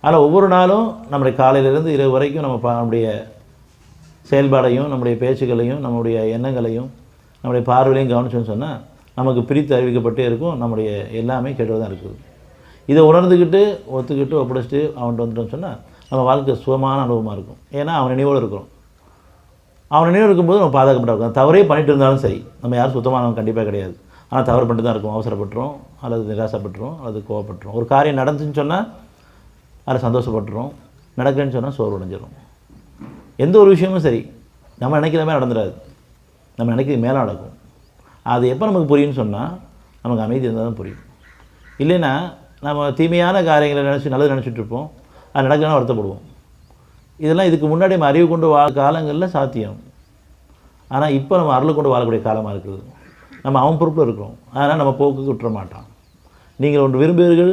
ஆனால் ஒவ்வொரு நாளும் நம்முடைய காலையிலேருந்து இரவு வரைக்கும் நம்முடைய செயல்பாடையும் நம்முடைய பேச்சுக்களையும் நம்முடைய எண்ணங்களையும் நம்முடைய பார்வையிலையும் கவனிச்சோன்னு சொன்னால் நமக்கு பிரித்து அறிவிக்கப்பட்டே இருக்கும். நம்முடைய எல்லாமே கெட்டதாக தான் இருக்குது. இதை உணர்ந்துக்கிட்டு ஒத்துக்கிட்டு ஒப்படைச்சிட்டு அவன்கிட்ட வந்துட்டோம்னு சொன்னால் நம்ம வாழ்க்கை சுகமான அனுபவமாக இருக்கும். ஏன்னா அவன் நினைவோடு இருக்கிறோம். அவன் நினைவு இருக்கும்போது நம்ம பாதுகாக்கப்பட்ட இருக்கும். தவறே பண்ணிட்டு இருந்தாலும் சரி, நம்ம யாரும் சுத்தமானவங்க கண்டிப்பாக கிடையாது. ஆனால் தவறு பண்ணிட்டு தான் இருக்கும். அவசரப்பட்டுரும், அல்லது நிராசப்பட்டுரும், அல்லது கோவப்பட்டுரும். ஒரு காரியம் நடந்துச்சுன்னு சொன்னால் அதில் சந்தோஷப்பட்டுரும், நடக்கலன்னு சொன்னால் சோர்வு அடைஞ்சிடும். எந்த ஒரு விஷயமும் சரி, நம்ம நினைக்கிற மாதிரி நடந்துடாது. நம்ம நினைக்கிறது மேலே நடக்கும். அது எப்போ நமக்கு புரியும்னு சொன்னால் நமக்கு அமைதி இருந்தால் தான் புரியும். இல்லைன்னா நம்ம தீமையான காரியங்களை நல்லது நினச்சிட்டு இருப்போம், அது நடக்கணும்னா வருத்தப்படுவோம். இதெல்லாம் இதுக்கு முன்னாடி நம்ம அறிவு கொண்டு காலங்களில் சாத்தியம். ஆனால் இப்போ நம்ம அருள் கொண்டு வாழக்கூடிய காலமாக இருக்குது. நம்ம அவன் பொறுப்பில் இருக்கிறோம். அதனால் நம்ம போக்குக்கு விட்டுற மாட்டான். நீங்கள் ஒன்று விரும்புவீர்கள்,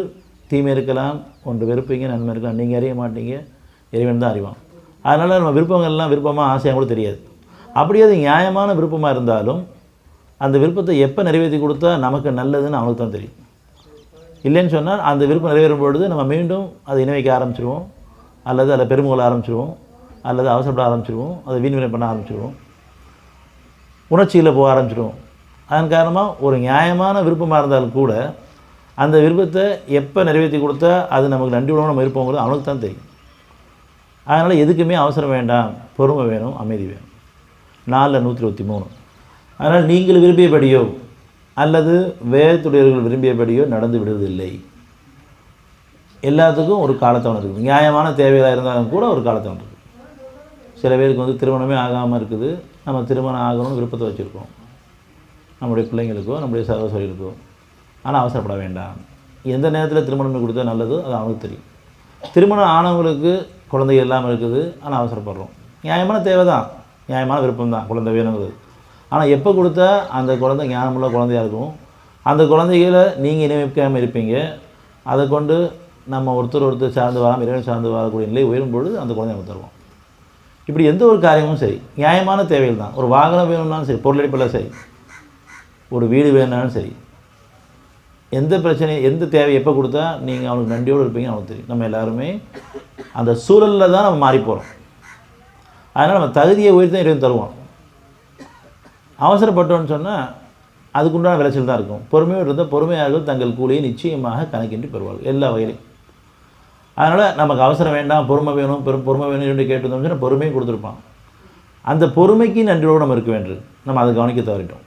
தீமை இருக்கலாம், ஒன்று வெறுப்பீங்க, நன்மை இருக்கலாம். நீங்கள் அறிய மாட்டீங்க, இறைவன் தான் அறிவான். அதனால் நம்ம விருப்பங்கள்லாம் விருப்பமாக ஆசையாக கூட தெரியாது. அப்படியே அது நியாயமான விருப்பமாக இருந்தாலும் அந்த விருப்பத்தை எப்போ நிறைவேற்றி கொடுத்தா நமக்கு நல்லதுன்னு அவனுக்கு தான் தெரியும். இல்லைன்னு சொன்னால் அந்த விருப்பம் நிறைவேறும் பொழுது நம்ம மீண்டும் அதை இணை வைக்க ஆரம்பிச்சிடுவோம், அல்லது அதில் பெருமுகல் ஆரம்பிச்சிடுவோம், அல்லது அவசரப்பட ஆரம்பிச்சிடுவோம், அதை வீண்வினை பண்ண ஆரம்பிச்சிடுவோம், உணர்ச்சியில் போக ஆரம்பிச்சிடுவோம். அதன் காரணமாக ஒரு நியாயமான விருப்பமாக இருந்தாலும் கூட அந்த விருப்பத்தை எப்போ நிறைவேற்றி கொடுத்தா அது நமக்கு நன்றியுடன் நம்ம இருப்போங்கிறது அவனுக்கு தான் தெரியும். அதனால் எதுக்குமே அவசரம் வேண்டாம், பொறுமை வேணும், அமைதி வேணும். 4:123. அதனால் நீங்கள் விரும்பியபடியோ அல்லது வேதத்துடையவர்கள் விரும்பியபடியோ நடந்து விடுவதில்லை. எல்லாத்துக்கும் ஒரு காலத்தவணை இருக்குது. நியாயமான தேவையாக இருந்தாலும் கூட ஒரு காலத்தவணை இருக்குது. சில பேருக்கு திருமணமே ஆகாமல் இருக்குது. நம்ம திருமணம் ஆகணும்னு விருப்பத்தை வச்சுருக்கோம், நம்முடைய பிள்ளைங்களுக்கோ நம்முடைய சகோதரிகளுக்கோ. ஆனால் அவசரப்பட வேண்டாம். எந்த நேரத்தில் திருமணம் கொடுத்தா நல்லதோ அது அவனுக்கு தெரியும். திருமணம் ஆனவங்களுக்கு குழந்தைகள் இல்லாமல் இருக்குது, ஆனால் அவசரப்படுறோம். நியாயமான தேவை தான், நியாயமான விருப்பம் தான் குழந்தை வேணுங்கிறது. ஆனால் எப்போ கொடுத்தா அந்த குழந்தை ஞானமுள்ள குழந்தையாக இருக்கும், அந்த குழந்தைகளை நீங்கள் இணைவிக்காமல் இருப்பீங்க. அதை கொண்டு நம்ம ஒருத்தர் சார்ந்து வராமல் இறைவன் சார்ந்து வரக்கூடிய நிலை உயரும் பொழுது அந்த குழந்தைய நம்ம தருவோம். இப்படி எந்த ஒரு காரியமும் சரி, நியாயமான தேவைகள் தான். ஒரு வாகனம் வேணும்னாலும் சரி, பொருளடிப்பில் சரி, ஒரு வீடு வேணும்னாலும் சரி, எந்த பிரச்சனையும் எந்த தேவை எப்போ கொடுத்தா நீங்கள் அவனுக்கு நன்றியோடு இருப்பீங்கன்னு அவனுக்கு தெரியும். நம்ம எல்லாருமே அந்த சூழலில் தான் நம்ம மாறி போகிறோம். அதனால் நம்ம தகுதியை உயர்த்தி இறைவன் தருவோம். அவசரப்பட்டோன்னு சொன்னால் அதுக்குண்டான விளைச்சல் தான் இருக்கும். பொறுமையோடு இருந்தால் பொறுமையாளர்கள் தங்கள் கூலியை நிச்சயமாக கணக்கின்றி பெறுவார்கள் எல்லா வகையிலையும். அதனால் நமக்கு அவசரம் வேண்டாம், பொறுமை வேணும், பொறுமை வேணும் என்று கேட்டிருந்தோம்னு சொன்னால் பொறுமையும் கொடுத்துருப்பான். அந்த பொறுமைக்கு நன்றியோடு நம்ம இருக்க வேண்டும். நம்ம அதை கவனிக்க தவறிட்டோம்.